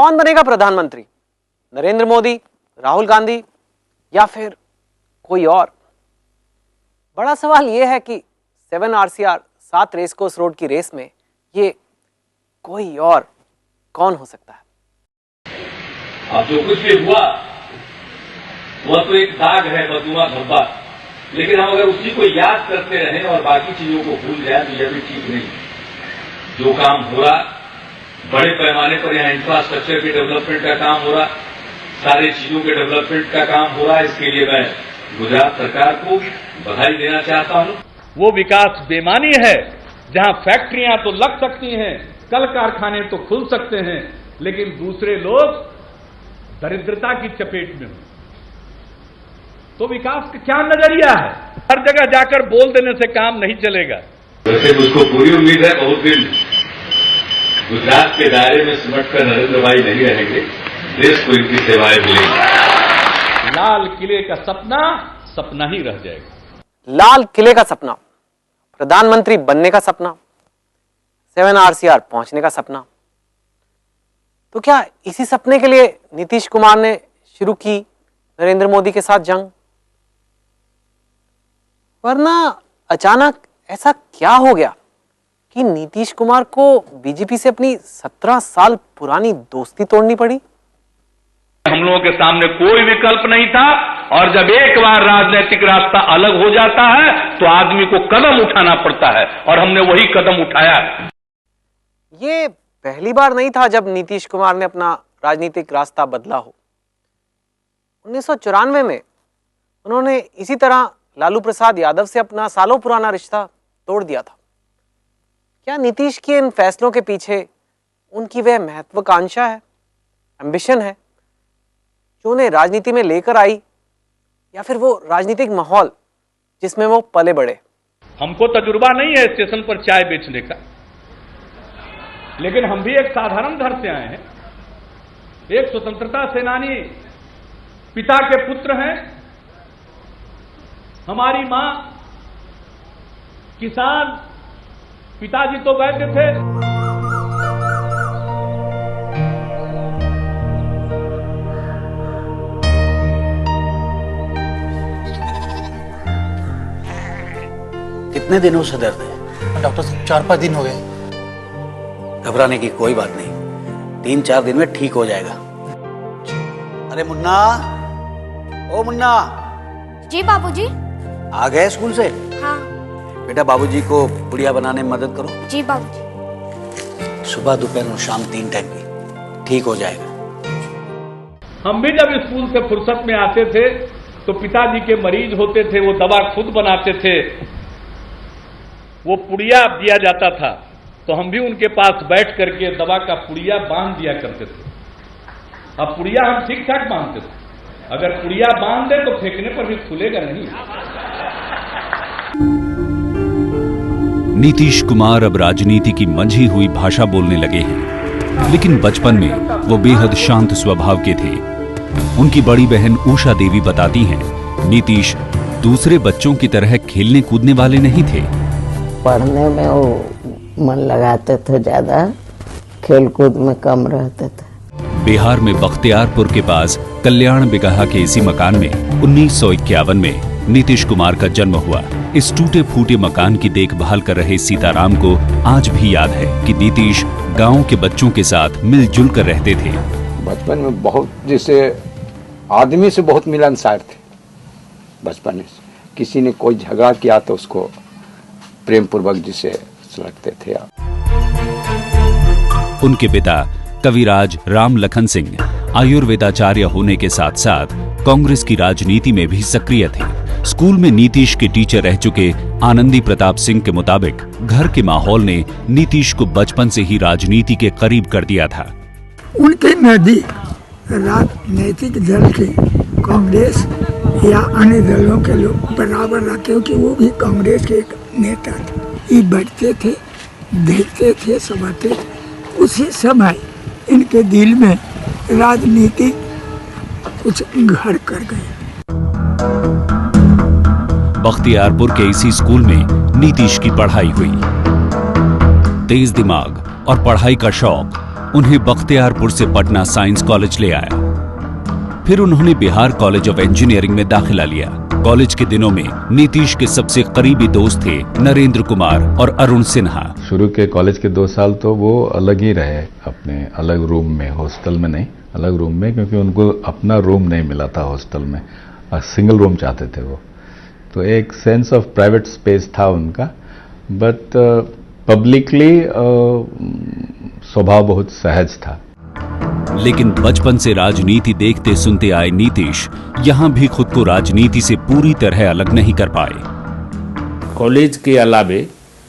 कौन बनेगा प्रधानमंत्री? नरेंद्र मोदी, राहुल गांधी या फिर कोई और? बड़ा सवाल यह है कि 7 RCR 7 रेसकोर्स रोड की रेस में ये कोई और कौन हो सकता है? अब जो कुछ भी हुआ वह तो एक दाग है, बदुआ धब्बा, लेकिन हम अगर उसी को याद करते रहें और बाकी चीजों को भूल जाए तो यह भी ठीक नहीं। जो काम हो रहा, बड़े पैमाने पर यहाँ इंफ्रास्ट्रक्चर के डेवलपमेंट का काम हो रहा, सारे चीजों के डेवलपमेंट का काम हो रहा है, इसके लिए मैं गुजरात सरकार को बधाई देना चाहता हूं। वो विकास बेमानी है जहां फैक्ट्रियां तो लग सकती हैं, कल कारखाने तो खुल सकते हैं, लेकिन दूसरे लोग दरिद्रता की चपेट में हो, तो विकास का क्या नजरिया है? हर जगह जाकर बोल देने से काम नहीं चलेगा। वैसे मुझको पूरी उम्मीद है बहुत दिन गुजरात के दायरे में सिमटकर नरेंद्र भाई नहीं रहेंगे, देश को इनकी सेवाएं मिलेंगी। लाल किले का सपना सपना ही रह जाएगा। लाल किले का सपना, प्रधानमंत्री बनने का सपना, 7 RCR पहुंचने का सपना, तो क्या इसी सपने के लिए नीतीश कुमार ने शुरू की नरेंद्र मोदी के साथ जंग? वरना अचानक ऐसा क्या हो गया कि नीतीश कुमार को बीजेपी से अपनी 17 साल पुरानी दोस्ती तोड़नी पड़ी? हम लोगों के सामने कोई विकल्प नहीं था, और जब एक बार राजनीतिक रास्ता अलग हो जाता है तो आदमी को कदम उठाना पड़ता है, और हमने वही कदम उठाया। ये पहली बार नहीं था जब नीतीश कुमार ने अपना राजनीतिक रास्ता बदला हो। 1994 में उन्होंने इसी तरह लालू प्रसाद यादव से अपना सालों पुराना रिश्ता तोड़ दिया था। क्या नीतीश के इन फैसलों के पीछे उनकी वह महत्वाकांक्षा है, एम्बिशन है, जो उन्हें राजनीति में लेकर आई, या फिर वो राजनीतिक माहौल जिसमें वो पले बढ़े? हमको तजुर्बा नहीं है स्टेशन पर चाय बेचने का, लेकिन हम भी एक साधारण घर से आए हैं, एक स्वतंत्रता सेनानी पिता के पुत्र हैं। हमारी मां किसान, पिताजी तो वैद्य थे। कितने दिनों से दर्द है? डॉक्टर साहब 4-5 दिन हो गए। घबराने की कोई बात नहीं, 3-4 दिन में ठीक हो जाएगा। अरे मुन्ना, ओ मुन्ना। जी बाबूजी। आ गए स्कूल से? हाँ। बेटा बाबूजी को पुड़िया बनाने में मदद करो। जी बाबूजी। सुबह दोपहर और शाम 3 टाइम की, ठीक हो जाएगा। हम भी जब स्कूल से फुर्सत में आते थे तो पिताजी के मरीज होते थे, वो दवा खुद बनाते थे, वो पुड़िया दिया जाता था, तो हम भी उनके पास बैठ करके दवा का पुड़िया बांध दिया करते थे। अब पुड़िया हम ठीक ठाक बांधते थे, अगर पुड़िया बांध दे तो फेंकने पर भी खुलेगा नहीं। नीतीश कुमार अब राजनीति की मंझी हुई भाषा बोलने लगे हैं, लेकिन बचपन में वो बेहद शांत स्वभाव के थे। उनकी बड़ी बहन उषा देवी बताती हैं, नीतीश दूसरे बच्चों की तरह खेलने कूदने वाले नहीं थे। पढ़ने में वो मन लगाते थे, ज्यादा खेल कूद में कम रहते थे। बिहार में बख्तियारपुर के पास कल्याण बिगहा के इसी मकान में 1951 में नीतीश कुमार का जन्म हुआ। इस टूटे फूटे मकान की देखभाल कर रहे सीताराम को आज भी याद है कि नीतीश गांव के बच्चों के साथ मिलजुल कर रहते थे। बचपन में बहुत, जैसे आदमी से बहुत मिलनसार थे। बचपन में किसी ने कोई झगड़ा किया तो उसको प्रेम पूर्वक जिसे सुलझते थे। उनके पिता कविराज राम लखन सिंह आयुर्वेदाचार्य होने के साथ साथ कांग्रेस की राजनीति में भी सक्रिय थे। स्कूल में नीतीश के टीचर रह चुके आनंदी प्रताप सिंह के मुताबिक घर के माहौल ने नीतीश को बचपन से ही राजनीति के करीब कर दिया था। उनके नजदीक राजनीतिक दल के कांग्रेस या अन्य दलों के लोग बराबर रहा, क्योंकि वो भी कांग्रेस के एक नेता थे। ये बैठते थे, देखते थे, समझते थे। उसी समय इनके दिल में राजनीति कुछ घर कर गए। बख्तियारपुर के इसी स्कूल में नीतीश की पढ़ाई हुई। तेज दिमाग और पढ़ाई का शौक उन्हें बख्तियारपुर से पटना साइंस कॉलेज ले आया। फिर उन्होंने बिहार कॉलेज ऑफ इंजीनियरिंग में दाखिला लिया। कॉलेज के दिनों में नीतीश के सबसे करीबी दोस्त थे नरेंद्र कुमार और अरुण सिन्हा। शुरू के कॉलेज के 2 साल तो वो अलग ही रहे, अपने अलग रूम में, हॉस्टल में नहीं, अलग रूम में, क्योंकि उनको अपना रूम नहीं मिला था हॉस्टल में, सिंगल रूम चाहते थे वो। तो एक सेंस ऑफ प्राइवेट स्पेस था उनका, बट पब्लिकली स्वभाव बहुत सहज था। लेकिन बचपन से राजनीति देखते सुनते आए नीतीश यहां भी खुद को राजनीति से पूरी तरह अलग नहीं कर पाए। कॉलेज के अलावे,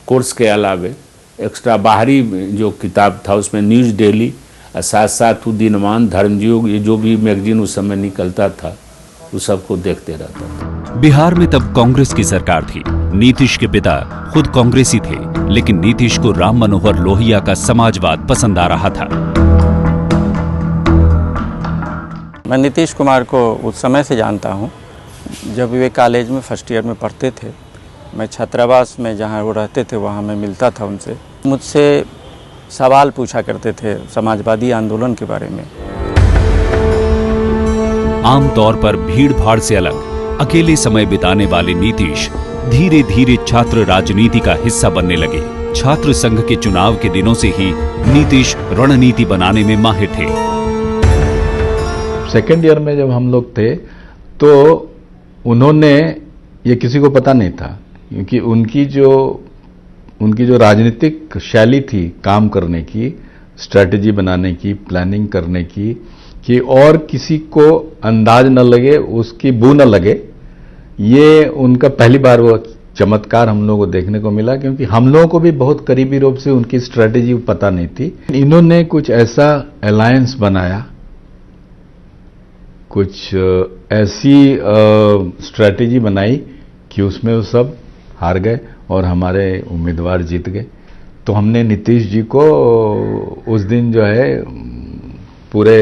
कोर्स के अलावे एक्स्ट्रा बाहरी जो किताब था उसमें न्यूज़ डेली, साथ साथ दिनमान, धर्मयुग, ये जो भी मैगजीन उस समय निकलता था उस सबको देखते रहता था। बिहार में तब कांग्रेस की सरकार थी। नीतीश के पिता खुद कांग्रेसी थे, लेकिन नीतीश को राम मनोहर लोहिया का समाजवाद पसंद आ रहा था। मैं नीतीश कुमार को उस समय से जानता हूं, जब वे कॉलेज में फर्स्ट ईयर में पढ़ते थे। मैं छात्रावास में जहां वो रहते थे वहां मैं मिलता था उनसे। मुझसे सवाल पूछा करते थे समाजवादी आंदोलन के बारे में। आमतौर पर भीड़ भाड़ से अलग अकेले समय बिताने वाले नीतीश धीरे धीरे छात्र राजनीति का हिस्सा बनने लगे। छात्र संघ के चुनाव के दिनों से ही नीतीश रणनीति बनाने में माहिर थे। सेकेंड ईयर में जब हम लोग थे तो उन्होंने, ये किसी को पता नहीं था, क्योंकि उनकी जो राजनीतिक शैली थी काम करने की, स्ट्रेटजी बनाने की, प्लानिंग करने की, कि और किसी को अंदाज न लगे, उसकी बू न लगे, ये उनका पहली बार वो चमत्कार हम लोगों को देखने को मिला, क्योंकि हम लोगों को भी बहुत करीबी रूप से उनकी स्ट्रेटजी पता नहीं थी। इन्होंने कुछ ऐसा अलायंस बनाया, कुछ ऐसी स्ट्रेटजी बनाई कि उसमें वो सब हार गए और हमारे उम्मीदवार जीत गए। तो हमने नीतीश जी को उस दिन जो है पूरे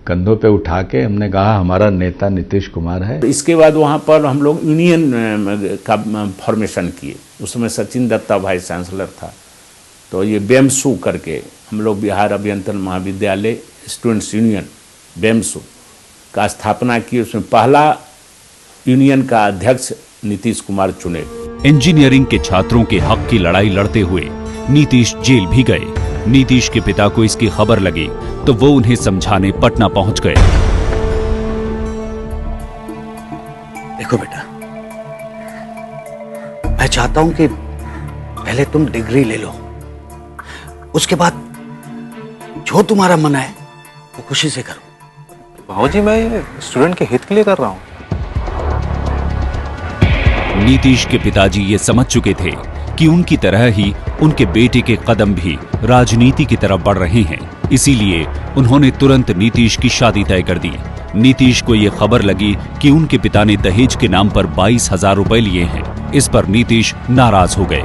कंधों पे उठा के हमने कहा हमारा नेता नीतीश कुमार है। इसके बाद वहाँ पर हम लोग यूनियन का फॉर्मेशन किए। उस समय सचिन दत्ता वाइस चांसलर था, तो ये बेमसू करके हम लोग बिहार अभियंत्रण महाविद्यालय स्टूडेंट्स यूनियन बेमसू का स्थापना की। उसमें पहला यूनियन का अध्यक्ष नीतीश कुमार चुने। इंजीनियरिंग के छात्रों के हक की लड़ाई लड़ते हुए नीतीश जेल भी गए। नीतीश के पिता को इसकी खबर लगी तो वो उन्हें समझाने पटना पहुंच गए। देखो बेटा, मैं चाहता हूं कि पहले तुम डिग्री ले लो, उसके बाद जो तुम्हारा मन है वो खुशी से करो। भाऊजी, मैं ये स्टूडेंट के हित के लिए कर रहा हूं। नीतीश के पिताजी ये समझ चुके थे कि उनकी तरह ही उनके बेटे के कदम भी राजनीति की तरफ बढ़ रहे हैं। इसीलिए उन्होंने तुरंत नीतीश की शादी तय कर दी। नीतीश को यह खबर लगी कि उनके पिता ने दहेज के नाम पर 22,000 रुपए लिए हैं। इस पर नीतीश नाराज हो गए।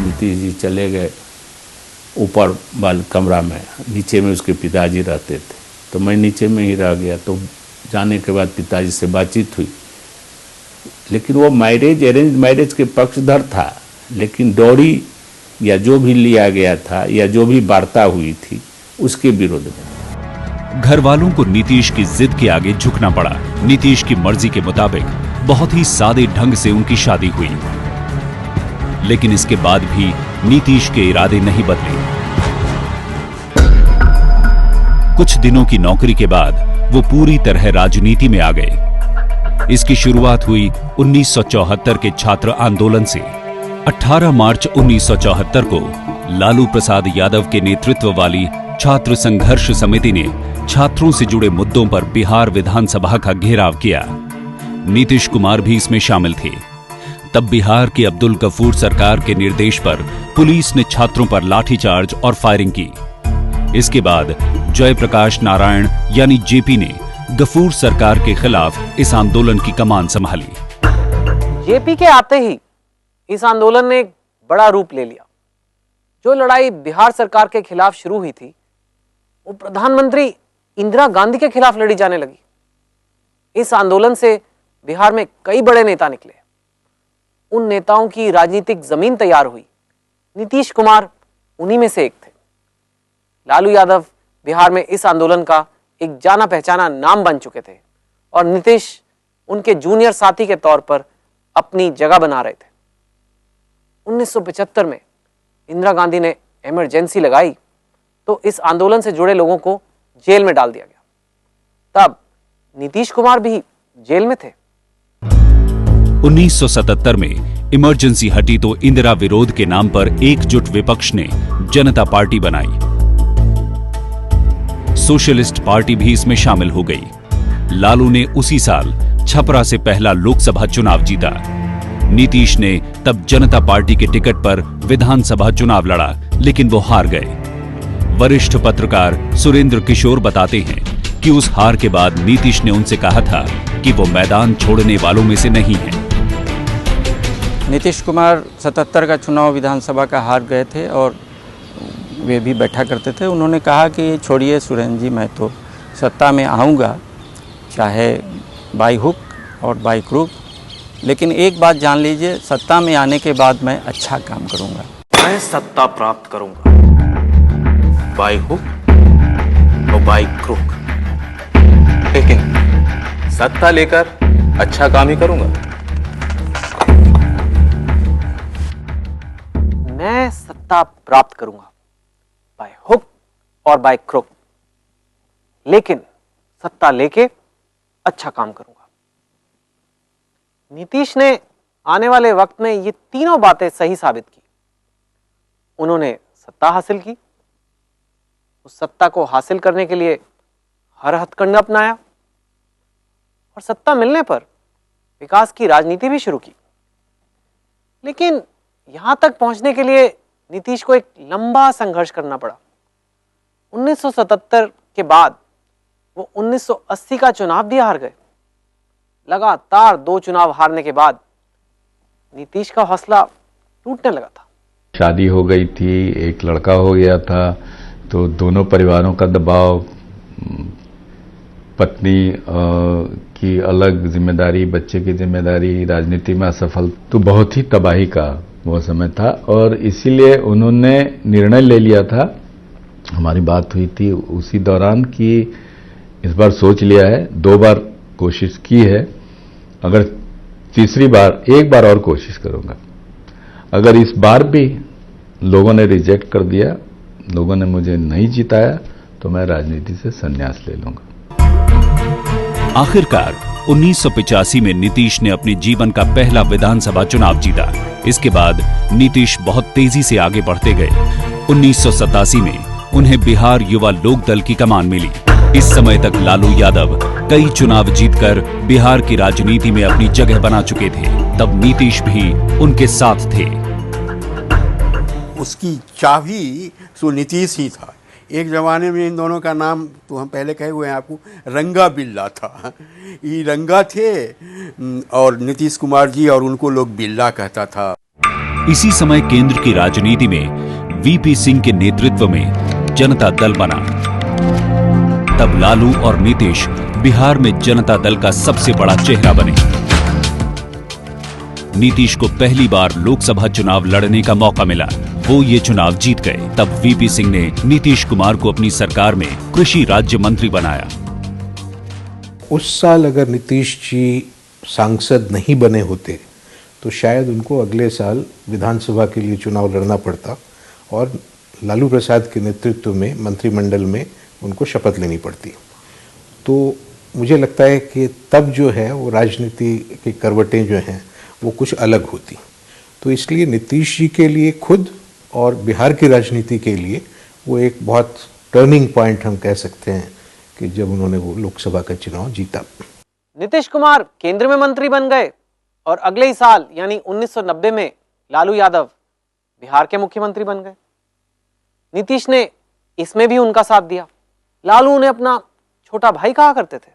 नीतीश जी चले गए ऊपर वाले कमरा में, नीचे में उसके पिताजी रहते थे, तो मैं नीचे में ही रह गया। तो जाने के बाद पिताजी से बातचीत हुई, लेकिन वो मैरिज, अरेंज मैरिज के पक्षधर था, लेकिन डॉरी या जो भी लिया गया था या जो भी वार्ता हुई थी उसके विरोध में। घर वालों को नीतीश की जिद के आगे झुकना पड़ा। नीतीश की मर्जी के मुताबिक बहुत ही सादे ढंग से उनकी शादी हुई, लेकिन इसके बाद भी नीतीश के इरादे नहीं बदले। कुछ दिनों की नौकरी के बाद वो पूरी तरह राजनीति में आ गए। इसकी शुरुआत हुई 1974 के छात्र आंदोलन से। 18 मार्च 1974 को लालू प्रसाद यादव के नेतृत्व वाली छात्र संघर्ष समिति ने छात्रों से जुड़े मुद्दों पर बिहार विधानसभा का घेराव किया। नीतीश कुमार भी इसमें शामिल थे। तब बिहार की अब्दुल गफूर सरकार के निर्देश पर पुलिस ने छात्रों पर लाठीचार्ज और फायरिंग की। इसके बाद जयप्रकाश नारायण यानी जेपी ने गफूर सरकार के खिलाफ इस आंदोलन की कमान संभाली। जेपी के आते ही इस आंदोलन ने एक बड़ा रूप ले लिया। जो लड़ाई बिहार सरकार के खिलाफ शुरू हुई थी, वो प्रधानमंत्री इंदिरा गांधी के खिलाफ लड़ी जाने लगी। इस आंदोलन से बिहार में कई बड़े नेता निकले। उन नेताओं की राजनीतिक जमीन तैयार हुई। नीतीश कुमार उन्हीं में से एक थे। लालू यादव बिहार में इस आंदोलन का एक जाना पहचाना नाम बन चुके थे और नीतीश उनके जूनियर साथी के तौर पर अपनी जगह बना रहे थे। 1975 में इंदिरा गांधी ने इमरजेंसी लगाई तो इस आंदोलन से जुड़े लोगों को जेल में डाल दिया गया। तब नीतीश कुमार भी जेल में थे। 1977 में इमरजेंसी हटी तो इंदिरा विरोध के नाम पर एकजुट विपक्ष ने जनता पार्टी बनाई। सोशलिस्ट पार्टी भी इसमें शामिल हो गई। लालू ने उसी साल छपरा से पहला लोकसभा चुनाव जीता। नीतीश ने तब जनता पार्टी के टिकट पर विधानसभा चुनाव लड़ा, लेकिन वो हार गए। वरिष्ठ पत्रकार सुरेंद्र किशोर बताते हैं कि उस हार के बाद नीतीश ने उनसे कहा था कि वो मैदान छोड़ने वालों में से नहीं है। नीतीश कुमार 77 का चुनाव विधानसभा का हार गए थे और वे भी बैठा करते थे। उन्होंने कहा कि छोड़िए सुरेंद्र जी, मैं तो सत्ता में आऊँगा चाहे बाई हुक और बाई क्रूक, लेकिन एक बात जान लीजिए, सत्ता में आने के बाद मैं अच्छा काम करूँगा। मैं सत्ता प्राप्त करूंगा, बाई हुक और बाई क्रूक, लेकिन सत्ता लेकर अच्छा काम ही करूंगा। मैं सत्ता प्राप्त करूंगा बाय हुक और बाय क्रुक, लेकिन सत्ता लेके अच्छा काम करूंगा। नीतीश ने आने वाले वक्त में ये तीनों बातें सही साबित की। उन्होंने सत्ता हासिल की, उस सत्ता को हासिल करने के लिए हर हथकंडा अपनाया और सत्ता मिलने पर विकास की राजनीति भी शुरू की। लेकिन यहां तक पहुंचने के लिए नीतीश को एक लंबा संघर्ष करना पड़ा। 1977 के बाद वो 1980 का चुनाव भी हार गए। लगातार 2 चुनाव हारने के बाद नीतीश का हौसला टूटने लगा था। शादी हो गई थी, एक लड़का हो गया था, तो दोनों परिवारों का दबाव, पत्नी की अलग जिम्मेदारी, बच्चे की जिम्मेदारी, राजनीति में असफल, तो बहुत ही तबाही का वो समय था। और इसीलिए उन्होंने निर्णय ले लिया था, हमारी बात हुई थी उसी दौरान, कि इस बार सोच लिया है, 2 बार कोशिश की है, अगर तीसरी बार एक बार और कोशिश करूंगा। अगर इस बार भी लोगों ने रिजेक्ट कर दिया, लोगों ने मुझे नहीं जिताया, तो मैं राजनीति से संन्यास ले लूंगा। आखिरकार 1985 में नीतीश ने अपने जीवन का पहला विधानसभा चुनाव जीता। इसके बाद नीतीश बहुत तेजी से आगे बढ़ते गए। 1987 में उन्हें बिहार युवा लोक दल की कमान मिली। इस समय तक लालू यादव कई चुनाव जीतकर बिहार की राजनीति में अपनी जगह बना चुके थे। तब नीतीश भी उनके साथ थे। उसकी चाबी सो नीतीश ही था। एक जमाने में इन दोनों का नाम तो हम पहले कहे हुए हैं आपको, रंगा बिल्ला था। ये रंगा थे और नीतीश कुमार जी, और उनको लोग बिल्ला कहता था। इसी समय केंद्र की राजनीति में वीपी सिंह के नेतृत्व में जनता दल बना। तब लालू और नीतीश बिहार में जनता दल का सबसे बड़ा चेहरा बने। नीतीश को पहली बार लोकसभा चुनाव लड़ने का मौका मिला। वो ये चुनाव जीत गए। तब वीपी सिंह ने नीतीश कुमार को अपनी सरकार में कृषि राज्य मंत्री बनाया। उस साल अगर नीतीश जी सांसद नहीं बने होते तो शायद उनको अगले साल विधानसभा के लिए चुनाव लड़ना पड़ता और लालू प्रसाद के नेतृत्व में मंत्रिमंडल में उनको शपथ लेनी पड़ती। तो मुझे लगता है कि तब जो है वो राजनीति की करवटें जो हैं वो कुछ अलग होती। तो इसलिए नीतीश जी के लिए खुद और बिहार की राजनीति के लिए वो एक बहुत टर्निंग पॉइंट हम कह सकते हैं कि जब उन्होंने वो लोकसभा का चुनाव जीता। नीतीश कुमार केंद्र में मंत्री बन गए और अगले ही साल यानी 1990 में लालू यादव बिहार के मुख्यमंत्री बन गए। नीतीश ने इसमें भी उनका साथ दिया। लालू उन्हें अपना छोटा भाई कहा करते थे।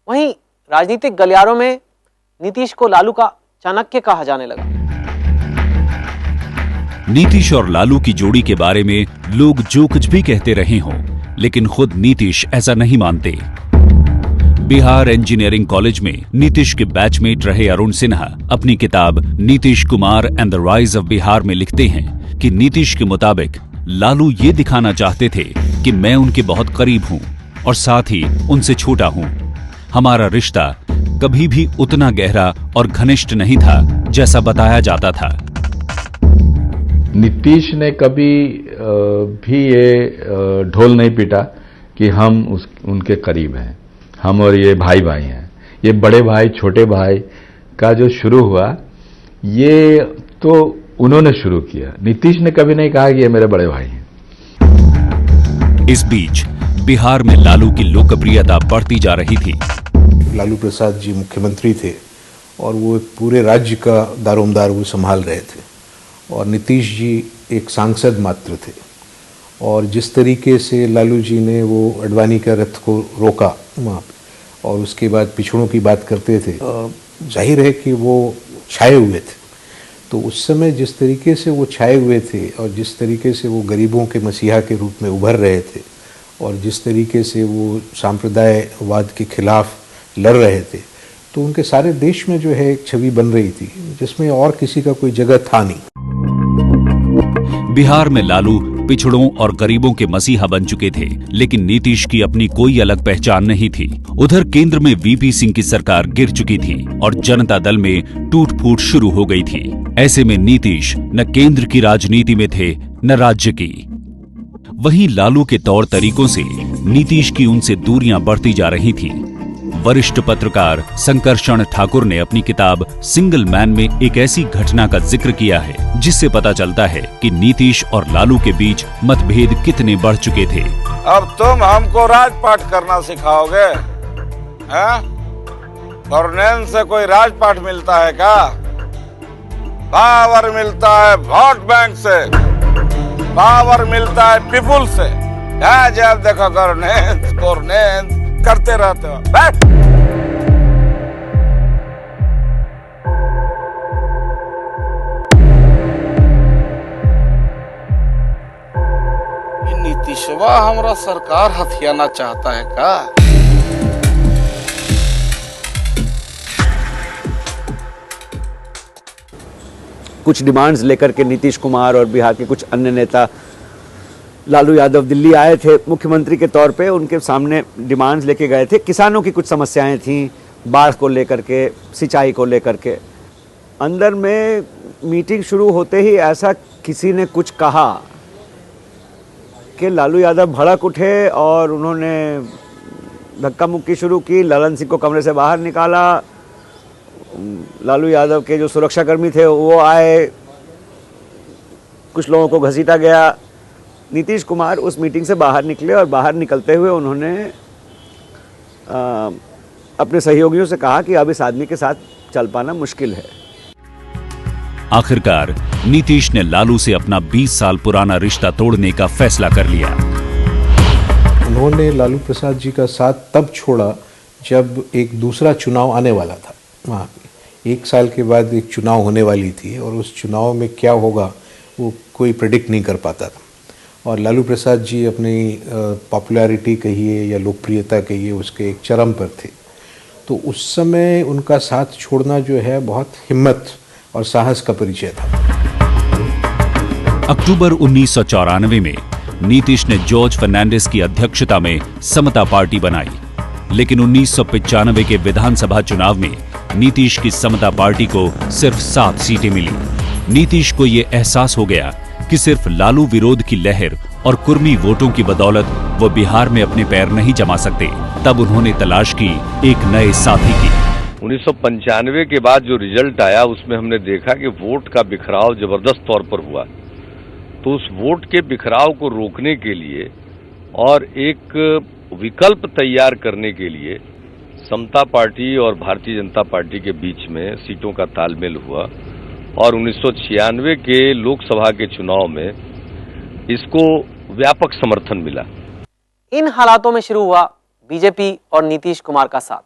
वहीं राजनीतिक गलियारों में नीतीश को लालू का चाणक्य कहा जाने लगा। नीतीश और लालू की जोड़ी के बारे में लोग जो कुछ भी कहते रहे हों, लेकिन खुद नीतीश ऐसा नहीं मानते। बिहार इंजीनियरिंग कॉलेज में नीतीश के बैचमेट रहे अरुण सिन्हा अपनी किताब Nitish Kumar and the rise of Bihar में लिखते हैं कि नीतीश के मुताबिक लालू ये दिखाना चाहते थे कि मैं उनके बहुत करीब हूं और साथ ही उनसे छोटा हूं। हमारा रिश्ता कभी भी उतना गहरा और घनिष्ठ नहीं था जैसा बताया जाता था। नीतीश ने कभी भी ये ढोल नहीं पीटा कि हम उनके करीब हैं, हम और ये भाई भाई हैं। ये बड़े भाई छोटे भाई का जो शुरू हुआ, ये तो उन्होंने शुरू किया। नीतीश ने कभी नहीं कहा कि ये मेरे बड़े भाई हैं। इस बीच बिहार में लालू की लोकप्रियता बढ़ती जा रही थी। लालू प्रसाद जी मुख्यमंत्री थे और वो पूरे राज्य का दारोमदार वो संभाल रहे थे, और नीतीश जी एक सांसद मात्र थे। और जिस तरीके से लालू जी ने वो अडवाणी का रथ को रोका वहाँ पे, और उसके बाद पिछड़ों की बात करते थे, जाहिर है कि वो छाए हुए थे। तो उस समय जिस तरीके से वो छाए हुए थे और जिस तरीके से वो गरीबों के मसीहा के रूप में उभर रहे थे और जिस तरीके से वो सांप्रदायवाद के खिलाफ लड़ रहे थे, तो उनके सारे देश में जो है एक छवि बन रही थी जिसमें और किसी का कोई जगह था नहीं। बिहार में लालू पिछड़ों और गरीबों के मसीहा बन चुके थे, लेकिन नीतीश की अपनी कोई अलग पहचान नहीं थी। उधर केंद्र में वीपी सिंह की सरकार गिर चुकी थी और जनता दल में टूट फूट शुरू हो गई थी। ऐसे में नीतीश न केंद्र की राजनीति में थे न राज्य की। वहीं लालू के तौर तरीकों से नीतीश की उनसे दूरियां बढ़ती जा रही थी। वरिष्ठ पत्रकार संकर्षण ठाकुर ने अपनी किताब सिंगल मैन में एक ऐसी घटना का जिक्र किया है जिससे पता चलता है कि नीतीश और लालू के बीच मतभेद कितने बढ़ चुके थे। अब तुम हमको राजपाट करना सिखाओगे? गवर्नेंस से कोई राजपाट मिलता है क्या? पावर मिलता है वोट बैंक से, पावर मिलता है पीपुल से। जब देखो गवर्नेंस करते रहते हो। नीतीशवा हमारा सरकार हथियाना चाहता है का? कुछ डिमांड्स लेकर के नीतीश कुमार और बिहार के कुछ अन्य नेता लालू यादव दिल्ली आए थे मुख्यमंत्री के तौर पे। उनके सामने डिमांड्स लेके गए थे। किसानों की कुछ समस्याएं थीं, बाढ़ को लेकर के, सिंचाई को लेकर के। अंदर में मीटिंग शुरू होते ही ऐसा किसी ने कुछ कहा कि लालू यादव भड़क उठे और उन्होंने धक्का मुक्की शुरू की। ललन सिंह को कमरे से बाहर निकाला। लालू यादव के जो सुरक्षाकर्मी थे वो आए, कुछ लोगों को घसीटा गया। नीतीश कुमार उस मीटिंग से बाहर निकले और बाहर निकलते हुए उन्होंने अपने सहयोगियों से कहा कि अब इस आदमी के साथ चल पाना मुश्किल है। आखिरकार नीतीश ने लालू से अपना 20 साल पुराना रिश्ता तोड़ने का फैसला कर लिया। उन्होंने लालू प्रसाद जी का साथ तब छोड़ा जब एक दूसरा चुनाव आने वाला था। वहाँ पे 1 साल के बाद एक चुनाव होने वाली थी और उस चुनाव में क्या होगा वो कोई प्रेडिक्ट नहीं कर पाता था। और लालू प्रसाद जी अपनी पॉपुलैरिटी कहिए या लोकप्रियता कहिए उसके एक चरम पर थे। तो उस समय उनका साथ छोड़ना जो है बहुत हिम्मत और साहस का परिचय था। अक्टूबर 1994 में नीतीश ने जॉर्ज फर्नांडिस की अध्यक्षता में समता पार्टी बनाई, लेकिन 1995 के विधानसभा चुनाव में नीतीश की समता पार्टी को सिर्फ 7 सीटें मिली। नीतीश को यह एहसास हो गया कि सिर्फ लालू विरोध की लहर और कुर्मी वोटों की बदौलत वो बिहार में अपने पैर नहीं जमा सकते। तब उन्होंने तलाश की एक नए साथी की। 1995 के बाद जो रिजल्ट आया उसमें हमने देखा कि वोट का बिखराव जबरदस्त तौर पर हुआ। तो उस वोट के बिखराव को रोकने के लिए और एक विकल्प तैयार करने के लिए समता पार्टी और भारतीय जनता पार्टी के बीच में सीटों का तालमेल हुआ और 1996 के लोकसभा के चुनाव में इसको व्यापक समर्थन मिला। इन हालातों में शुरू हुआ बीजेपी और नीतीश कुमार का साथ,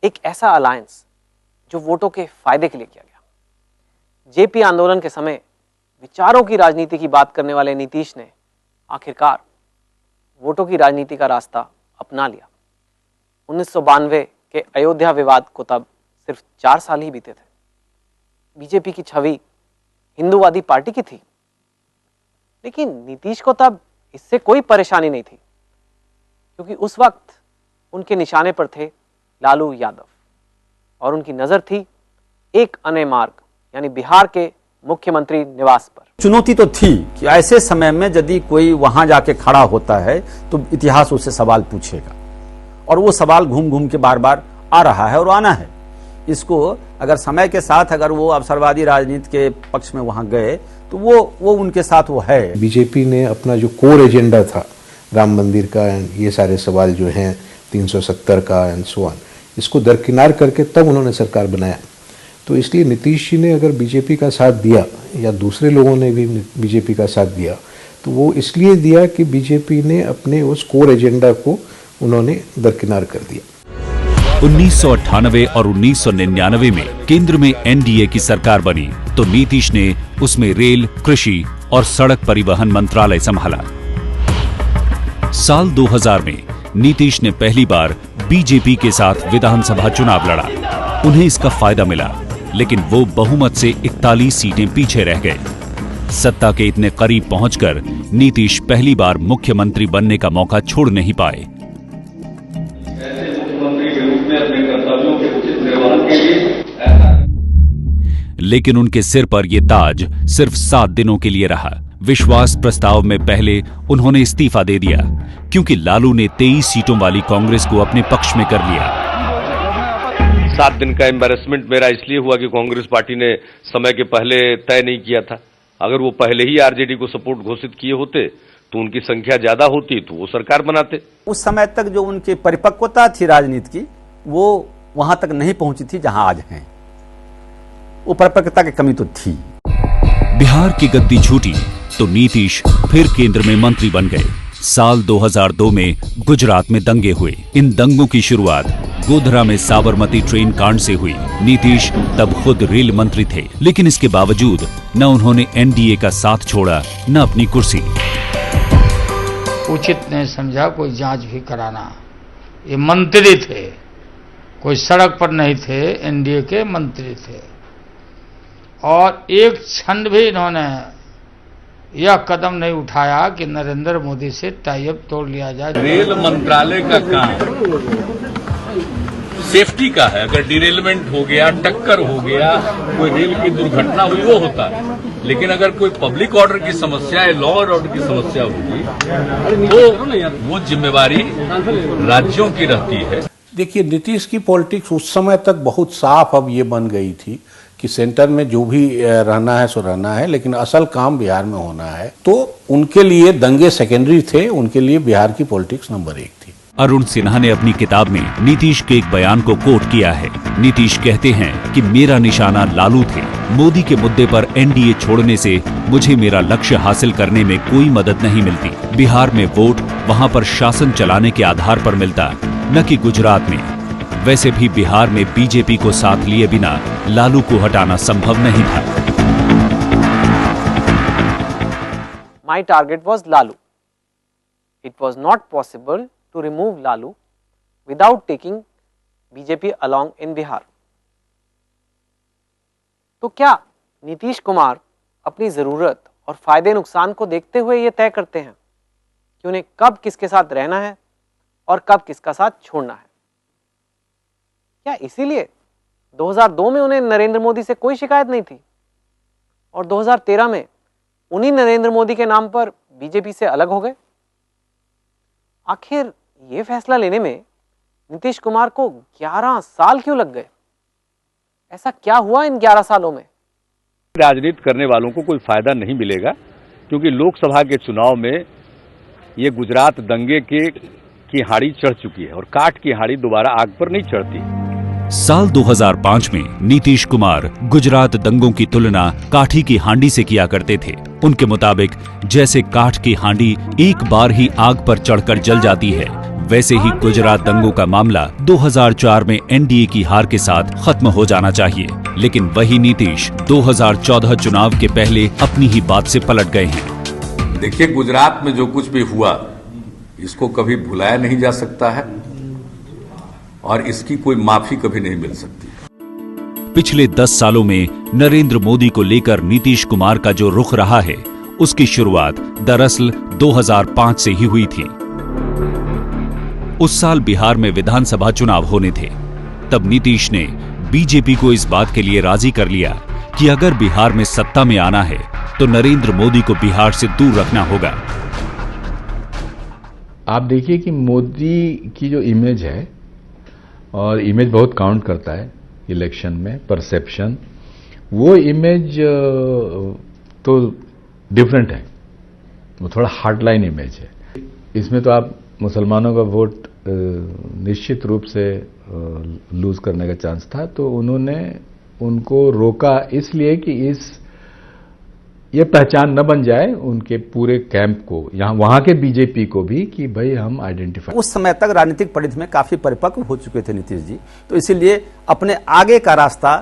एक ऐसा अलायंस जो वोटों के फायदे के लिए किया गया। जेपी आंदोलन के समय विचारों की राजनीति की बात करने वाले नीतीश ने आखिरकार वोटों की राजनीति का रास्ता अपना लिया। 1992 के अयोध्या विवाद को तब सिर्फ 4 साल ही बीते थे। बीजेपी की छवि हिंदूवादी पार्टी की थी। लेकिन नीतीश को तब इससे कोई परेशानी नहीं थी, क्योंकि उस वक्त उनके निशाने पर थे लालू यादव और उनकी नजर थी एक अन्य मार्ग यानी बिहार के मुख्यमंत्री निवास पर। चुनौती तो थी कि ऐसे समय में यदि कोई वहां जाके खड़ा होता है तो इतिहास उससे सवाल पूछेगा, और वो सवाल घूम घूम के बार बार आ रहा है और आना है। इसको अगर समय के साथ अगर वो अवसरवादी राजनीति के पक्ष में वहां गए तो वो उनके साथ वो है। बीजेपी ने अपना जो कोर एजेंडा था राम मंदिर का, ये सारे सवाल जो हैं 370 का एंड सो ऑन, इसको दरकिनार करके तब उन्होंने सरकार बनाया। तो इसलिए नीतीश जी ने अगर बीजेपी का साथ दिया या दूसरे लोगों ने भी बीजेपी का साथ दिया तो वो इसलिए दिया कि बीजेपी ने अपने उस कोर एजेंडा को उन्होंने दरकिनार कर दिया। 1998 और 1999 में केंद्र में एनडीए की सरकार बनी तो नीतीश ने उसमें रेल, कृषि और सड़क परिवहन मंत्रालय संभाला। साल 2000 में नीतीश ने पहली बार बीजेपी के साथ विधानसभा चुनाव लड़ा। उन्हें इसका फायदा मिला, लेकिन वो बहुमत से 41 सीटें पीछे रह गए। सत्ता के इतने करीब पहुंचकर नीतीश पहली बार मुख्यमंत्री बनने का मौका छोड़ नहीं पाए। लेकिन उनके सिर पर यह ताज सिर्फ 7 दिनों के लिए रहा। विश्वास प्रस्ताव में पहले उन्होंने इस्तीफा दे दिया क्योंकि लालू ने 23 सीटों वाली कांग्रेस को अपने पक्ष में कर लिया। 7 दिन का एम्बैरेसमेंट मेरा इसलिए हुआ कि कांग्रेस पार्टी ने समय के पहले तय नहीं किया था। अगर वो पहले ही आरजेडी को सपोर्ट घोषित किए होते तो उनकी संख्या ज्यादा होती तो वो सरकार बनाते। उस समय तक जो उनकी परिपक्वता थी राजनीति की, वो वहां तक नहीं पहुंची थी जहां आज हैं। वो परिपक्वता की कमी तो थी। बिहार की गद्दी छूटी तो नीतीश फिर केंद्र में मंत्री बन गए। साल 2002 में गुजरात में दंगे हुए। इन दंगों की शुरुआत गोधरा में साबरमती ट्रेन कांड से हुई। नीतीश तब खुद रेल मंत्री थे, लेकिन इसके बावजूद न उन्होंने एनडीए का साथ छोड़ा न अपनी कुर्सी। उचित नहीं समझा कोई जांच भी कराना। ये मंत्री थे, कोई सड़क पर नहीं थे, एनडीए के मंत्री थे, और एक क्षण भी इन्होंने यह कदम नहीं उठाया कि नरेंद्र मोदी से टाई अप तोड़ लिया जाए। रेल मंत्रालय का काम सेफ्टी का है। अगर डिरेलमेंट हो गया, टक्कर हो गया, कोई रेल की दुर्घटना हुई, वो होता है। लेकिन अगर कोई पब्लिक ऑर्डर की समस्या है, लॉ एंड ऑर्डर की समस्या होगी तो वो जिम्मेवारी राज्यों की रहती है। देखिए, नीतीश की पॉलिटिक्स उस समय तक बहुत साफ अब ये बन गई थी कि सेंटर में जो भी रहना है सो रहना है, लेकिन असल काम बिहार में होना है। तो उनके लिए दंगे सेकेंडरी थे, उनके लिए बिहार की पॉलिटिक्स नंबर 1 थी। अरुण सिन्हा ने अपनी किताब में नीतीश के एक बयान को कोट किया है। नीतीश कहते हैं कि मेरा निशाना लालू थे। मोदी के मुद्दे पर एनडीए छोड़ने से मुझे मेरा लक्ष्य हासिल करने में कोई मदद नहीं मिलती। बिहार में वोट वहां पर शासन चलाने के आधार पर मिलता, न कि गुजरात में। वैसे भी बिहार में बीजेपी को साथ लिए बिना लालू को हटाना संभव नहीं था। My target was Lalu. It was not possible to remove Lalu without taking BJP along in Bihar. तो क्या नीतीश कुमार अपनी जरूरत और फायदे नुकसान को देखते हुए ये तय करते हैं कि उन्हें कब किसके साथ रहना है और कब किसका साथ छोड़ना है? क्या इसीलिए 2002 में उन्हें नरेंद्र मोदी से कोई शिकायत नहीं थी और 2013 में उन्हीं नरेंद्र मोदी के नाम पर बीजेपी से अलग हो गए? आखिर ये फैसला लेने में नीतीश कुमार को 11 साल क्यों लग गए? ऐसा क्या हुआ इन 11 सालों में? राजनीति करने वालों को कोई फायदा नहीं मिलेगा, क्योंकि लोकसभा के चुनाव में ये गुजरात दंगे की हाड़ी चढ़ चुकी है और काठ की हाड़ी दोबारा आग पर नहीं चढ़ती। साल 2005 में नीतीश कुमार गुजरात दंगों की तुलना काठी की हांडी से किया करते थे। उनके मुताबिक जैसे काठ की हांडी एक बार ही आग पर चढ़कर जल जाती है, वैसे ही गुजरात दंगों का मामला 2004 में एनडीए की हार के साथ खत्म हो जाना चाहिए। लेकिन वही नीतीश 2014 चुनाव के पहले अपनी ही बात से पलट गए हैं। देखिए, गुजरात में जो कुछ भी हुआ इसको कभी भुलाया नहीं जा सकता है और इसकी कोई माफी कभी नहीं मिल सकती। पिछले 10 सालों में नरेंद्र मोदी को लेकर नीतीश कुमार का जो रुख रहा है, उसकी शुरुआत दरअसल 2005 से ही हुई थी। उस साल बिहार में विधानसभा चुनाव होने थे। तब नीतीश ने बीजेपी को इस बात के लिए राजी कर लिया कि अगर बिहार में सत्ता में आना है तो नरेंद्र मोदी को बिहार से दूर रखना होगा। आप देखिए कि मोदी की जो इमेज है, और इमेज बहुत काउंट करता है इलेक्शन में, परसेप्शन, वो इमेज तो डिफरेंट है, वो थोड़ा हार्डलाइन इमेज है। इसमें तो आप मुसलमानों का वोट निश्चित रूप से लूज करने का चांस था, तो उन्होंने उनको रोका इसलिए कि ये पहचान न बन जाए उनके पूरे कैंप को, यहाँ वहां के बीजेपी को भी, कि भाई हम आइडेंटिफाई। उस समय तक राजनीतिक परिधि में काफी परिपक्व हो चुके थे नीतीश जी, तो इसीलिए अपने आगे का रास्ता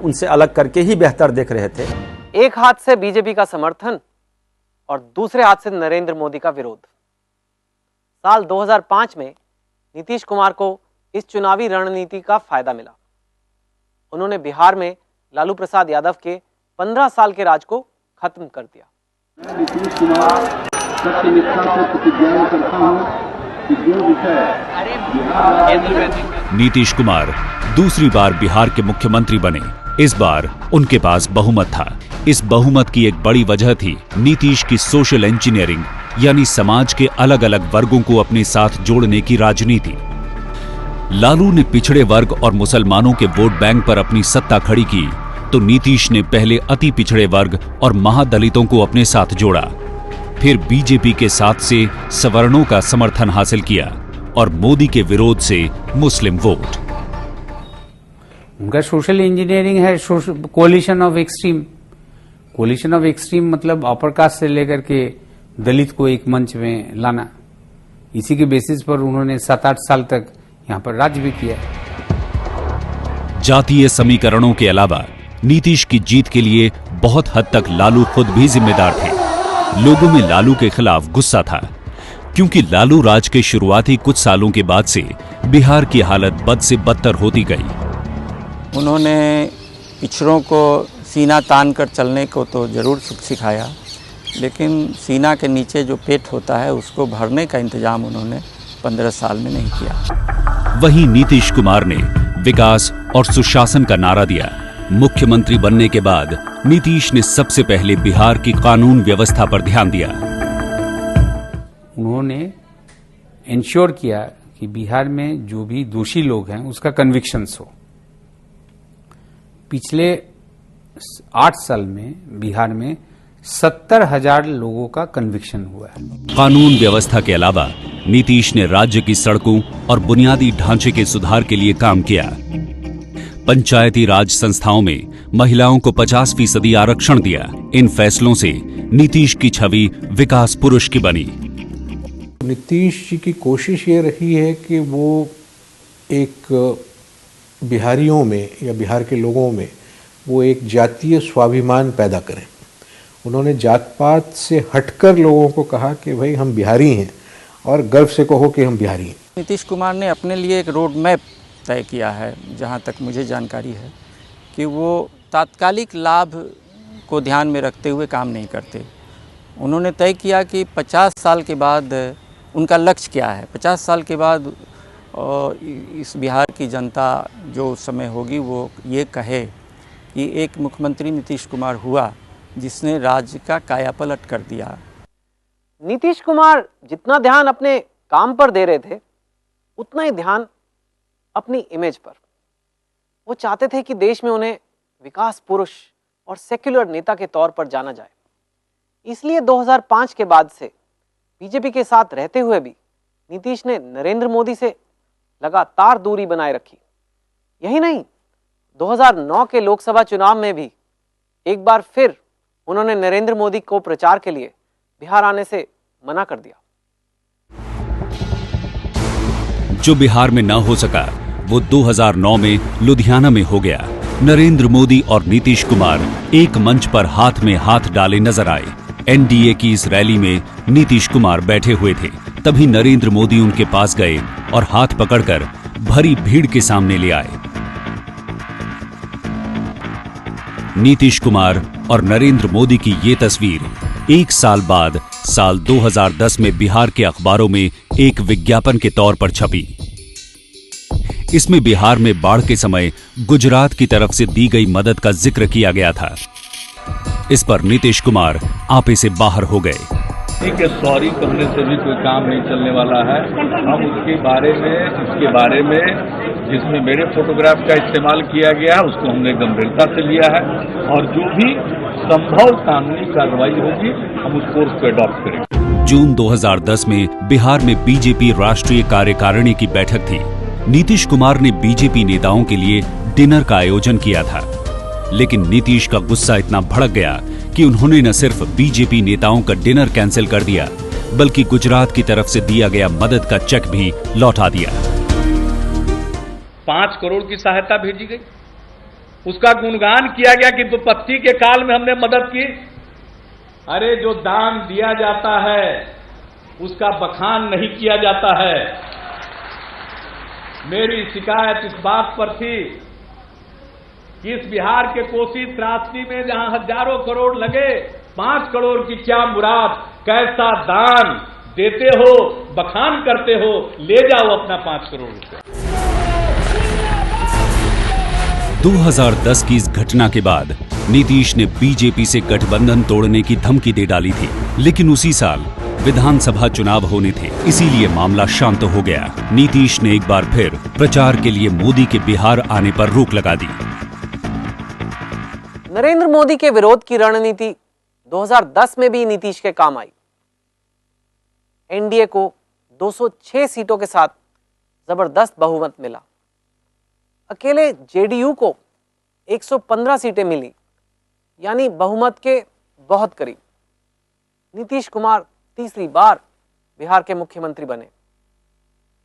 उनसे अलग करके ही बेहतर देख रहे थे। एक हाथ से बीजेपी का समर्थन और दूसरे हाथ से नरेंद्र मोदी का विरोध। साल 2005 में नीतीश कुमार को इस चुनावी रणनीति का फायदा मिला। उन्होंने बिहार में लालू प्रसाद यादव के 15 साल के राज को खत्म कर दिया। मैं नीतीश कुमार सत्य निष्ठा से प्रतिज्ञा करता हूं कि जो विषय नीतीश कुमार दूसरी बार बिहार के मुख्यमंत्री बने। इस बार उनके पास बहुमत था। इस बहुमत की एक बड़ी वजह थी नीतीश की सोशल इंजीनियरिंग, यानी समाज के अलग अलग वर्गों को अपने साथ जोड़ने की राजनीति। लालू ने पिछड़े वर्ग और मुसलमानों के वोट बैंक पर अपनी सत्ता खड़ी की, तो नीतीश ने पहले अति पिछड़े वर्ग और महादलितों को अपने साथ जोड़ा। फिर बीजेपी के साथ से सवर्णों का समर्थन हासिल किया और मोदी के विरोध से मुस्लिम वोट। उनका सोशल इंजीनियरिंग है, collision of extreme. Collision of extreme मतलब अपर कास्ट से लेकर के दलित को एक मंच में लाना। इसी के बेसिस पर उन्होंने 7-8 साल तक यहाँ पर राज्य भी किया। जातीय समीकरणों के अलावा नीतीश की जीत के लिए बहुत हद तक लालू खुद भी जिम्मेदार थे। लोगों में लालू के खिलाफ गुस्सा था, क्योंकि लालू राज के शुरुआती कुछ सालों के बाद से बिहार की हालत बद से बदतर होती गई। उन्होंने पिछड़ों को सीना तान कर चलने को तो जरूर सिखाया, लेकिन सीना के नीचे जो पेट होता है उसको भरने का इंतजाम उन्होंने 15 साल में नहीं किया। वहीं नीतीश कुमार ने विकास और सुशासन का नारा दिया। मुख्यमंत्री बनने के बाद नीतीश ने सबसे पहले बिहार की कानून व्यवस्था पर ध्यान दिया। उन्होंने इंश्योर किया कि बिहार में जो भी दोषी लोग हैं उसका कन्विक्शंस हो। पिछले 8 साल में बिहार में 70,000 लोगों का कन्विक्शन हुआ है। कानून व्यवस्था के अलावा नीतीश ने राज्य की सड़कों और बुनियादी ढांचे के सुधार के लिए काम किया। पंचायती राज संस्थाओं में महिलाओं को 50% आरक्षण दिया। इन फैसलों से नीतीश की छवि विकास पुरुष की बनी। नीतीश जी की कोशिश ये रही है कि वो एक बिहारियों में या बिहार के लोगों में वो एक जातीय स्वाभिमान पैदा करें। उन्होंने जात पात से हटकर लोगों को कहा कि भाई हम बिहारी हैं और गर्व से कहो कि हम बिहारी हैं। नीतीश कुमार ने अपने लिए एक रोड मैप तय किया है, जहां तक मुझे जानकारी है, कि वो तात्कालिक लाभ को ध्यान में रखते हुए काम नहीं करते। उन्होंने तय किया कि 50 साल के बाद उनका लक्ष्य क्या है। 50 साल के बाद इस बिहार की जनता जो उस समय होगी वो ये कहे कि एक मुख्यमंत्री नीतीश कुमार हुआ जिसने राज्य का कायापलट कर दिया। नीतीश कुमार जितना ध्यान अपने काम पर दे रहे थे, उतना ही ध्यान अपनी इमेज पर। वो चाहते थे कि देश में उन्हें विकास पुरुष और सेक्युलर नेता के तौर पर जाना जाए। इसलिए 2005 के बाद से बीजेपी के साथ रहते हुए भी नीतीश ने नरेंद्र मोदी से लगातार दूरी बनाए रखी। यही नहीं, 2009 के लोकसभा चुनाव में भी एक बार फिर उन्होंने नरेंद्र मोदी को प्रचार के लिए बिहार आने से मना कर दिया। जो बिहार में न हो सका वो 2009 में लुधियाना में हो गया। नरेंद्र मोदी और नीतीश कुमार एक मंच पर हाथ में हाथ डाले नजर आए। एनडीए की इस रैली में नीतीश कुमार बैठे हुए थे। तभी नरेंद्र मोदी उनके पास गए और हाथ पकड़कर भरी भीड़ के सामने ले आए। नीतीश कुमार और नरेंद्र मोदी की ये तस्वीर 1 साल बाद साल 2010 में बिहार के अखबारों में एक विज्ञापन के तौर पर छपी। इसमें बिहार में बाढ़ के समय गुजरात की तरफ से दी गई मदद का जिक्र किया गया था। इस पर नीतीश कुमार आपे से बाहर हो गए। ठीक है, सॉरी कहने से भी कोई काम नहीं चलने वाला है। हम इसके बारे में जिसमें मेरे फोटोग्राफ का इस्तेमाल किया गया उसको हमने गंभीरता से लिया है और जो भी संभव कानूनी कार्रवाई होगी हम उस कोर्स को अडॉप्ट करेंगे। जून 2010 में बिहार में बीजेपी राष्ट्रीय कार्यकारिणी की बैठक थी। नीतीश कुमार ने बीजेपी नेताओं के लिए डिनर का आयोजन किया था, लेकिन नीतीश का गुस्सा इतना भड़क गया कि उन्होंने न सिर्फ बीजेपी नेताओं का डिनर कैंसिल कर दिया, बल्कि गुजरात की तरफ से दिया गया मदद का चेक भी लौटा दिया। 5 करोड़ की सहायता भेजी गई, उसका गुणगान किया गया कि विपत्ति के काल में हमने मदद की। अरे जो दान दिया जाता है उसका बखान नहीं किया जाता है। मेरी शिकायत इस बात पर थी कि इस बिहार के कोसी त्रासदी में जहां हजारों करोड़ लगे, 5 करोड़ की क्या मुराद, कैसा दान देते हो, बखान करते हो, ले जाओ अपना 5 करोड़ रुपया। 2010 की इस घटना के बाद नीतीश ने बीजेपी से गठबंधन तोड़ने की धमकी दे डाली थी, लेकिन उसी साल विधानसभा चुनाव होने थे, इसीलिए मामला शांत हो गया। नीतीश ने एक बार फिर प्रचार के लिए मोदी के बिहार आने पर रोक लगा दी। नरेंद्र मोदी के विरोध की रणनीति 2010 में भी नीतीश के काम आई। एनडीए को 206 सीटों के साथ जबरदस्त बहुमत मिला। अकेले जेडीयू को 115 सीटें मिली, यानी बहुमत के बहुत करीब। नीतीश कुमार तीसरी बार बिहार के मुख्यमंत्री बने।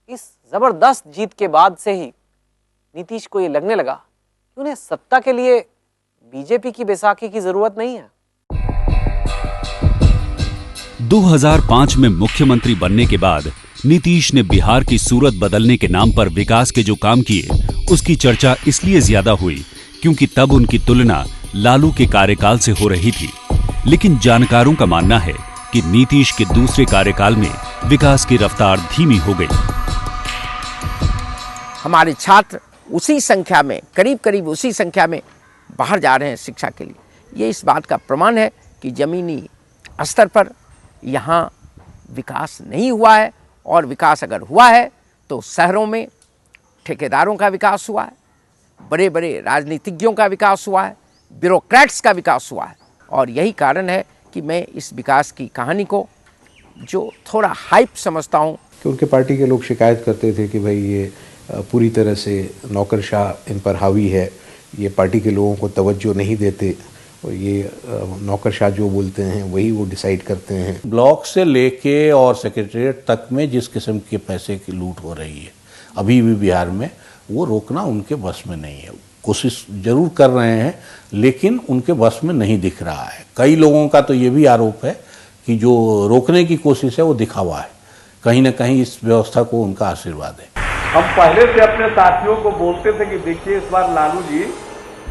इस जबरदस्त जीत के बाद से ही नीतीश को यह लगने लगा कि उन्हें सत्ता के लिए बीजेपी की बैसाखी की जरूरत नहीं है। 2005 में मुख्यमंत्री बनने के बाद नीतीश ने बिहार की सूरत बदलने के नाम पर विकास के जो काम किए, उसकी चर्चा इसलिए ज्यादा हुई क्योंकि तब उनकी तुलना लालू के कार्यकाल से हो रही थी। लेकिन जानकारों का मानना है कि नीतीश के दूसरे कार्यकाल में विकास की रफ्तार धीमी हो गई। हमारे छात्र उसी संख्या में, करीब उसी संख्या में बाहर जा रहे हैं शिक्षा के लिए। ये इस बात का प्रमाण है कि जमीनी स्तर पर यहाँ विकास नहीं हुआ है, और विकास अगर हुआ है तो शहरों में ठेकेदारों का विकास हुआ है, बड़े बड़े राजनीतिज्ञों का विकास हुआ है, ब्यूरोक्रेट्स का विकास हुआ है। और यही कारण है कि मैं इस विकास की कहानी को जो थोड़ा हाइप समझता हूँ। कि उनके पार्टी के लोग शिकायत करते थे कि भाई ये पूरी तरह से नौकरशाह इन पर हावी है, ये पार्टी के लोगों को तवज्जो नहीं देते, और ये नौकरशाह जो बोलते हैं वही वो डिसाइड करते हैं। ब्लॉक से लेके और सेक्रेटेरिएट तक में जिस किस्म के पैसे की लूट हो रही है अभी भी बिहार में, वो रोकना उनके बस में नहीं है। कोशिश जरूर कर रहे हैं, लेकिन उनके बस में नहीं दिख रहा है। कई लोगों का तो ये भी आरोप है कि जो रोकने की कोशिश है वो दिखावा है। कहीं ना कहीं इस व्यवस्था को उनका आशीर्वाद है। हम पहले से अपने साथियों को बोलते थे कि देखिए इस बार लालू जी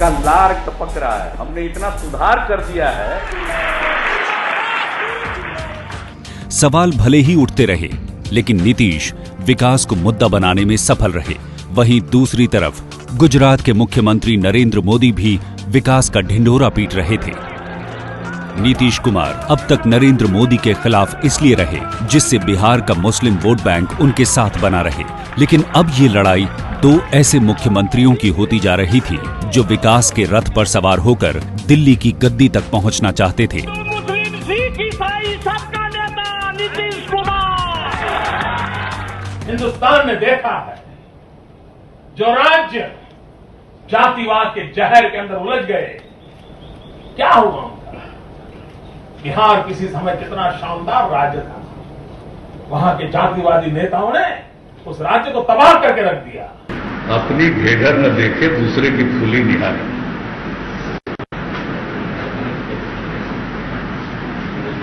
का लार टपक रहा है, हमने इतना सुधार कर दिया है। सवाल भले ही उठते रहे, लेकिन नीतीश विकास को मुद्दा बनाने में सफल रहे। वहीं दूसरी तरफ गुजरात के मुख्यमंत्री नरेंद्र मोदी भी विकास का ढिंढोरा पीट रहे थे। नीतीश कुमार अब तक नरेंद्र मोदी के खिलाफ इसलिए रहे जिससे बिहार का मुस्लिम वोट बैंक उनके साथ बना रहे, लेकिन अब ये लड़ाई 2 ऐसे मुख्यमंत्रियों की होती जा रही थी जो विकास के रथ पर सवार होकर दिल्ली की गद्दी तक पहुंचना चाहते थे। मुस्लिम, सिख, ईसाई सबका नेता नीतीश कुमार। हिंदुस्तान ने देखा है जो राज्य जातिवाद के जहर के अंदर उलझ गए, क्या हुआ उनका। बिहार किसी समय कितना शानदार राज्य था, वहां के जातिवादी नेताओं ने उस राज्य को तबाह करके रख दिया। अपनी घेघर न देखे दूसरे की फूली निहारे।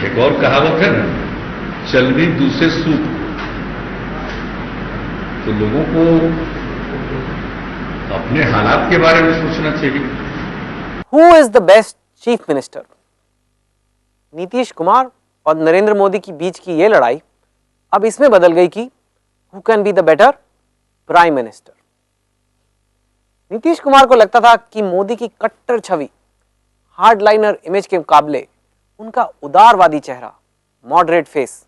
एक और कहावत है ना, चलनी दूसरे सूप। तो लोगों को अपने हालात के बारे में सोचना चाहिए। Who is the best chief minister? Nitish Kumar और नरेंद्र मोदी की बीच की ये लड़ाई अब इसमें बदल गई कि who can be the better prime minister. Nitish Kumar को लगता था कि मोदी की कट्टर छवि, हार्डलाइनर इमेज के मुकाबले उनका उदारवादी चेहरा, मॉडरेट फेस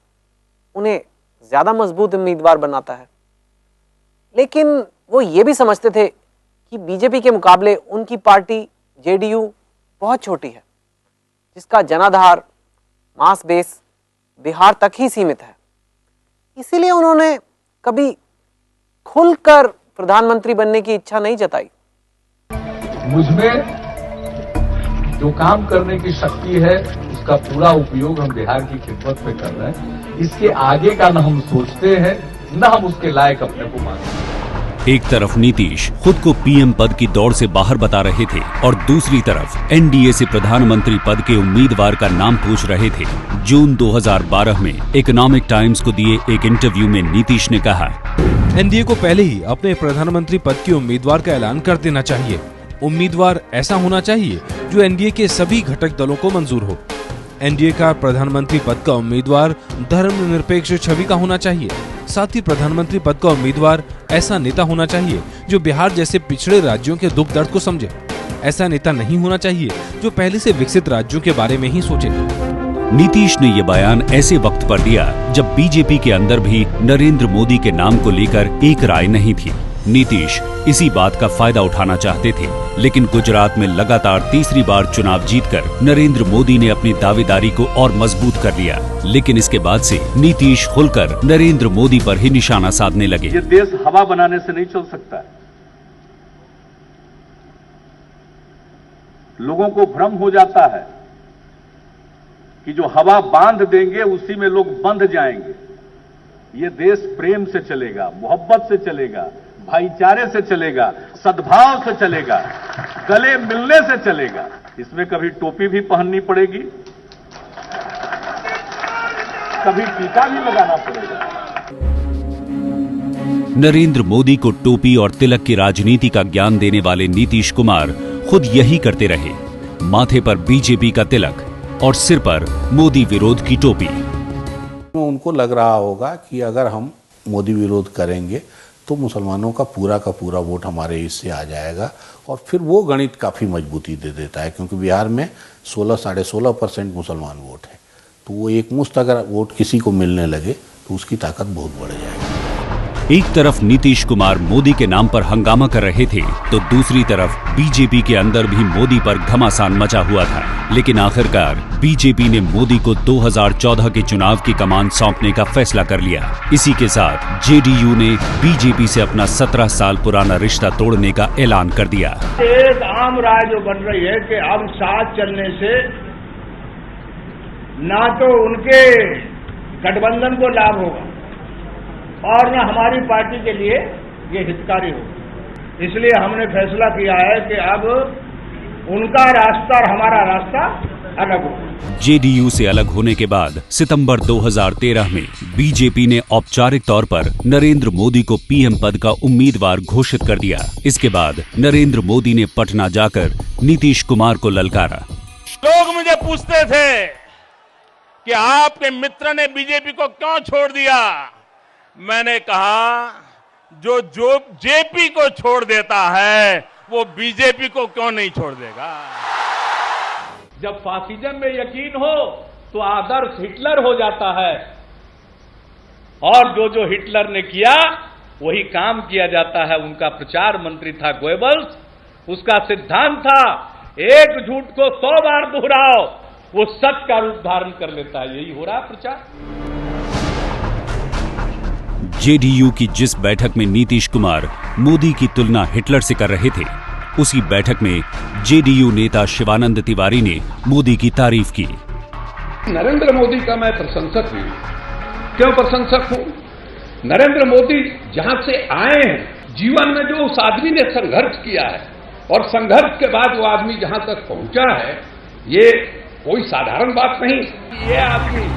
उन्हें ज्यादा मजबूत उम्मीदवार बनाता है। लेकिन वो ये भी समझते थे कि बीजेपी के मुकाबले उनकी पार्टी जेडीयू बहुत छोटी है, जिसका जनाधार, मास बेस बिहार तक ही सीमित है। इसीलिए उन्होंने कभी खुलकर प्रधानमंत्री बनने की इच्छा नहीं जताई। मुझमें जो काम करने की शक्ति है उसका पूरा उपयोग हम बिहार की खिदमत में कर रहे हैं। इसके आगे का न हम सोचते हैं, न हम उसके लायक अपने को मानते हैं। एक तरफ नीतीश खुद को पीएम पद की दौड़ से बाहर बता रहे थे और दूसरी तरफ एनडीए से प्रधानमंत्री पद के उम्मीदवार का नाम पूछ रहे थे। जून 2012 में इकोनॉमिक टाइम्स को दिए एक इंटरव्यू में नीतीश ने कहा, एनडीए को पहले ही अपने प्रधानमंत्री पद के उम्मीदवार का ऐलान कर देना चाहिए। उम्मीदवार ऐसा होना चाहिए जो एनडीए के सभी घटक दलों को मंजूर हो। एनडीए का प्रधानमंत्री पद का उम्मीदवार धर्मनिरपेक्ष छवि का होना चाहिए। साथ ही प्रधानमंत्री पद का उम्मीदवार ऐसा नेता होना चाहिए जो बिहार जैसे पिछड़े राज्यों के दुख दर्द को समझे। ऐसा नेता नहीं होना चाहिए जो पहले से विकसित राज्यों के बारे में ही सोचे। नीतीश ने ये बयान ऐसे वक्त पर दिया जब बीजेपी के अंदर भी नरेंद्र मोदी के नाम को लेकर एक राय नहीं थी। नीतीश इसी बात का फायदा उठाना चाहते थे, लेकिन गुजरात में लगातार तीसरी बार चुनाव जीतकर नरेंद्र मोदी ने अपनी दावेदारी को और मजबूत कर लिया। लेकिन इसके बाद से नीतीश खुलकर नरेंद्र मोदी पर ही निशाना साधने लगे। ये देश हवा बनाने से नहीं चल सकता। लोगों को भ्रम हो जाता है कि जो हवा बांध देंगे उसी में लोग बंध जाएंगे। ये देश प्रेम से चलेगा, मोहब्बत से चलेगा, भाईचारे से चलेगा, सद्भाव से चलेगा, गले मिलने से चलेगा। इसमें कभी टोपी भी पहननी पड़ेगी, कभी टीका भी लगाना पड़ेगा। नरेंद्र मोदी को टोपी और तिलक की राजनीति का ज्ञान देने वाले नीतीश कुमार खुद यही करते रहे। माथे पर बीजेपी का तिलक और सिर पर मोदी विरोध की टोपी। उनको लग रहा होगा कि अगर हम मोदी विरोध करेंगे तो मुसलमानों का पूरा वोट हमारे इससे आ जाएगा, और फिर वो गणित काफ़ी मजबूती दे देता है, क्योंकि बिहार में 16-16.5% मुसलमान वोट है। तो वो एक मुश्त अगर वोट किसी को मिलने लगे तो उसकी ताकत बहुत बढ़ जाएगी। एक तरफ नीतीश कुमार मोदी के नाम पर हंगामा कर रहे थे, तो दूसरी तरफ बीजेपी के अंदर भी मोदी पर घमासान मचा हुआ था। लेकिन आखिरकार बीजेपी ने मोदी को 2014 के चुनाव की कमान सौंपने का फैसला कर लिया। इसी के साथ जेडीयू ने बीजेपी से अपना 17 साल पुराना रिश्ता तोड़ने का ऐलान कर दिया। एक आम राय जो बन रही है कि अब साथ चलने से ना तो उनके गठबंधन को लाभ होगा और न हमारी पार्टी के लिए ये हितकारी हो। इसलिए हमने फैसला किया है कि अब उनका रास्ता और हमारा रास्ता अलग हो। जेडीयू से अलग होने के बाद सितंबर 2013 में बीजेपी ने औपचारिक तौर पर नरेंद्र मोदी को पीएम पद का उम्मीदवार घोषित कर दिया। इसके बाद नरेंद्र मोदी ने पटना जाकर नीतीश कुमार को ललकारा। लोग मुझे पूछते थे कि आपके मित्र ने बीजेपी को क्यों छोड़ दिया। मैंने कहा जो जेपी को छोड़ देता है वो बीजेपी को क्यों नहीं छोड़ देगा। जब फासिज्म में यकीन हो तो आदर्श हिटलर हो जाता है, और जो हिटलर ने किया वही काम किया जाता है। उनका प्रचार मंत्री था गोएबल्स, उसका सिद्धांत था एक झूठ को 100 बार दोहराओ वो सच का रूप धारण कर लेता है। यही हो रहा प्रचार। जेडीयू की जिस बैठक में नीतीश कुमार मोदी की तुलना हिटलर से कर रहे थे, उसी बैठक में जेडीयू नेता शिवानंद तिवारी ने मोदी की तारीफ की। नरेंद्र मोदी का मैं प्रशंसक हूं। क्यों प्रशंसक हूं? नरेंद्र मोदी जहां से आए हैं, जीवन में जो उस आदमी ने संघर्ष किया है और संघर्ष के बाद वो आदमी जहां तक पहुंचा है, ये कोई साधारण बात नहीं। ये आदमी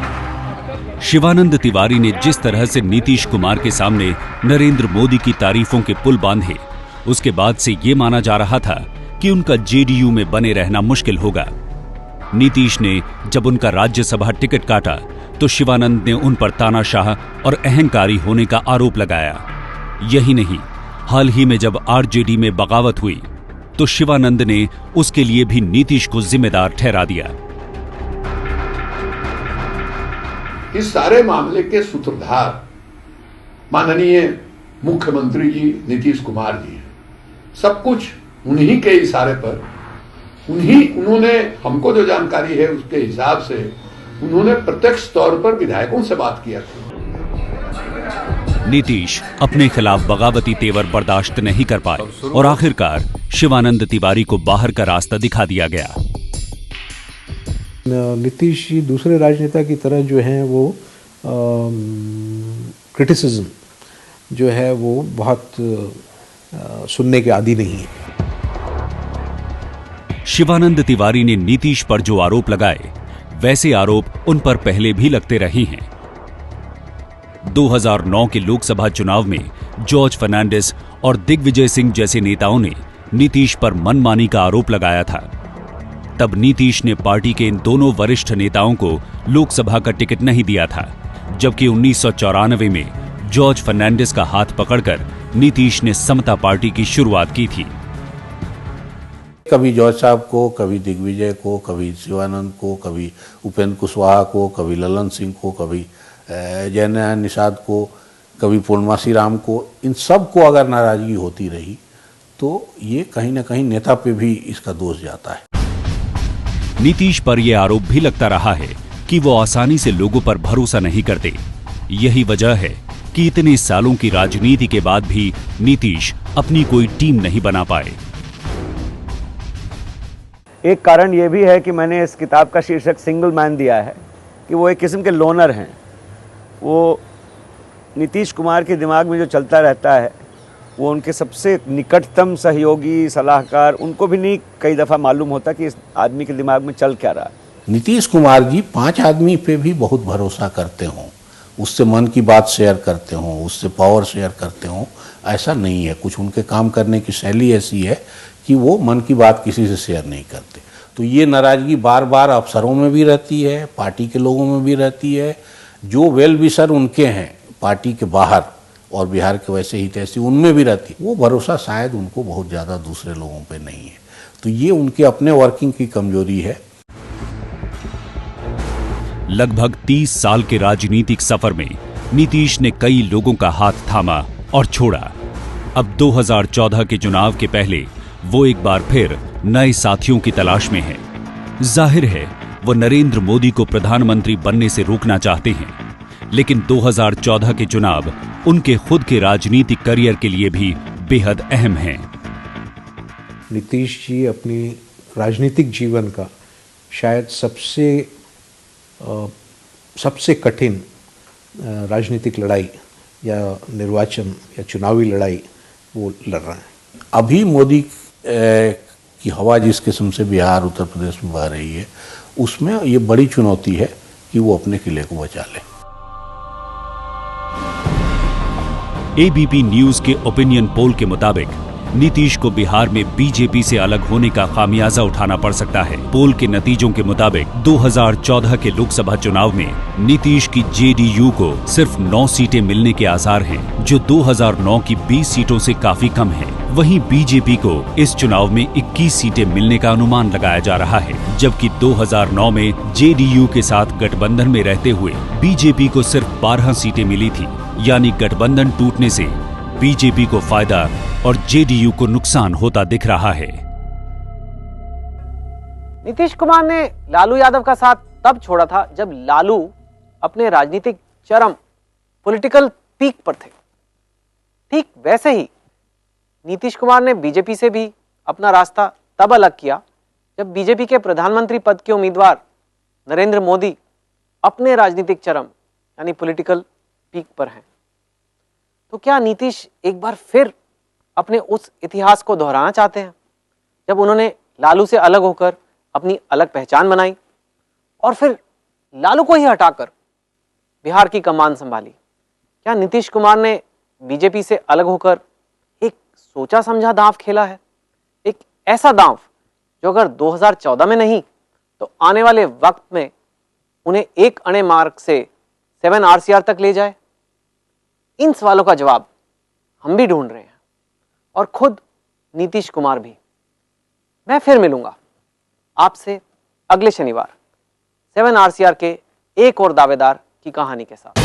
शिवानंद तिवारी ने जिस तरह से नीतीश कुमार के सामने नरेंद्र मोदी की तारीफों के पुल बांधे, उसके बाद से ये माना जा रहा था कि उनका जेडीयू में बने रहना मुश्किल होगा। नीतीश ने जब उनका राज्यसभा टिकट काटा तो शिवानंद ने उन पर तानाशाह और अहंकारी होने का आरोप लगाया। यही नहीं, हाल ही में जब आरजेडी में बगावत हुई तो शिवानंद ने उसके लिए भी नीतीश को जिम्मेदार ठहरा दिया। इस सारे मामले के सूत्रधार माननीय मुख्यमंत्री जी नीतीश कुमार जी हैं। सब कुछ उन्हीं के इशारे पर उन्होंने हमको जो जानकारी है उसके हिसाब से उन्होंने प्रत्यक्ष तौर पर विधायकों से बात किया था। नीतीश अपने खिलाफ बगावती तेवर बर्दाश्त नहीं कर पाए और आखिरकार शिवानंद तिवारी को बाहर का रास्ता दिखा दिया गया। नीतीश जी दूसरे राजनेता की तरह जो हैं वो क्रिटिसिज्म जो है वो बहुत सुनने के आदी नहीं है। शिवानंद तिवारी ने नीतीश पर जो आरोप लगाए वैसे आरोप उन पर पहले भी लगते रहे हैं। 2009 के लोकसभा चुनाव में जॉर्ज फर्नांडिस और दिग्विजय सिंह जैसे नेताओं ने नीतीश पर मनमानी का आरोप लगाया था। तब नीतीश ने पार्टी के इन दोनों वरिष्ठ नेताओं को लोकसभा का टिकट नहीं दिया था, जबकि 1994 में जॉर्ज फर्नांडिस का हाथ पकड़कर नीतीश ने समता पार्टी की शुरुआत की थी। कभी जॉर्ज साहब को, कभी दिग्विजय को, कभी शिवानंद को, कभी उपेंद्र कुशवाहा को, कभी ललन सिंह को, कभी जयनारायण निषाद को, कभी पूर्णमासी राम को, इन सब को अगर नाराजगी होती रही तो ये कहीं ना कहीं नेता पे भी इसका दोष जाता है। नीतीश पर यह आरोप भी लगता रहा है कि वो आसानी से लोगों पर भरोसा नहीं करते। यही वजह है कि इतने सालों की राजनीति के बाद भी नीतीश अपनी कोई टीम नहीं बना पाए। एक कारण यह भी है कि मैंने इस किताब का शीर्षक सिंगल मैन दिया है कि वो एक किस्म के लोनर हैं। वो नीतीश कुमार के दिमाग में जो चलता रहता है वो उनके सबसे निकटतम सहयोगी सलाहकार उनको भी नहीं कई दफ़ा मालूम होता कि इस आदमी के दिमाग में चल क्या रहा है। नीतीश कुमार जी 5 आदमी पे भी बहुत भरोसा करते हों, उससे मन की बात शेयर करते हों, उससे पावर शेयर करते हों, ऐसा नहीं है। कुछ उनके काम करने की शैली ऐसी है कि वो मन की बात किसी से शेयर नहीं करते। तो ये नाराजगी बार बार अफसरों में भी रहती है, पार्टी के लोगों में भी रहती है। जो वेल विशर उनके हैं पार्टी के बाहर और बिहार के वैसे ही तैसे उनमें भी रहती है। वो भरोसा शायद उनको बहुत ज़्यादा दूसरे लोगों पे नहीं है। तो ये उनके अपने वर्किंग की कमजोरी है। लगभग 30 साल के राजनीतिक सफर में नीतीश ने कई लोगों का हाथ थामा और छोड़ा। अब 2014 के चुनाव के पहले वो एक बार फिर नए साथियों की तलाश में है। जाहिर है वो नरेंद्र मोदी को प्रधानमंत्री बनने से रोकना चाहते हैं, लेकिन 2014 के चुनाव उनके खुद के राजनीतिक करियर के लिए भी बेहद अहम हैं। नीतीश जी अपनी राजनीतिक जीवन का शायद सबसे कठिन राजनीतिक लड़ाई या निर्वाचन या चुनावी लड़ाई वो लड़ रहे हैं। अभी मोदी की हवा जिस किस्म से बिहार उत्तर प्रदेश में बह रही है उसमें ये बड़ी चुनौती है कि वो अपने किले को बचा ले। एबीपी न्यूज के ओपिनियन पोल के मुताबिक नीतीश को बिहार में बीजेपी से अलग होने का खामियाजा उठाना पड़ सकता है। पोल के नतीजों के मुताबिक 2014 के लोकसभा चुनाव में नीतीश की जेडीयू को सिर्फ 9 सीटें मिलने के आसार हैं, जो 2009 की 20 सीटों से काफी कम है। वहीं बीजेपी को इस चुनाव में 21 सीटें मिलने का अनुमान लगाया जा रहा है, जबकि 2009 में जेडीयू के साथ गठबंधन में रहते हुए बीजेपी को सिर्फ 12 सीटें मिली थी। यानी गठबंधन टूटने से बीजेपी को फायदा और जेडीयू को नुकसान होता दिख रहा है। नीतीश कुमार ने लालू यादव का साथ तब छोड़ा था जब लालू अपने राजनीतिक चरम पॉलिटिकल पीक पर थे। ठीक वैसे ही नीतीश कुमार ने बीजेपी से भी अपना रास्ता तब अलग किया जब बीजेपी के प्रधानमंत्री पद के उम्मीदवार नरेंद्र मोदी अपने राजनीतिक चरम यानी पॉलिटिकल पीक पर हैं। तो क्या नीतीश एक बार फिर अपने उस इतिहास को दोहराना चाहते हैं जब उन्होंने लालू से अलग होकर अपनी अलग पहचान बनाई और फिर लालू को ही हटाकर बिहार की कमान संभाली? क्या नीतीश कुमार ने बीजेपी से अलग होकर एक सोचा समझा दांव खेला है, एक ऐसा दांव जो अगर 2014 में नहीं तो आने वाले वक्त में उन्हें एक अणे मार्ग से 7 RCR तक ले जाए? इन सवालों का जवाब हम भी ढूंढ रहे हैं और खुद नीतीश कुमार भी। मैं फिर मिलूंगा आपसे अगले शनिवार 7 RCR के एक और दावेदार की कहानी के साथ।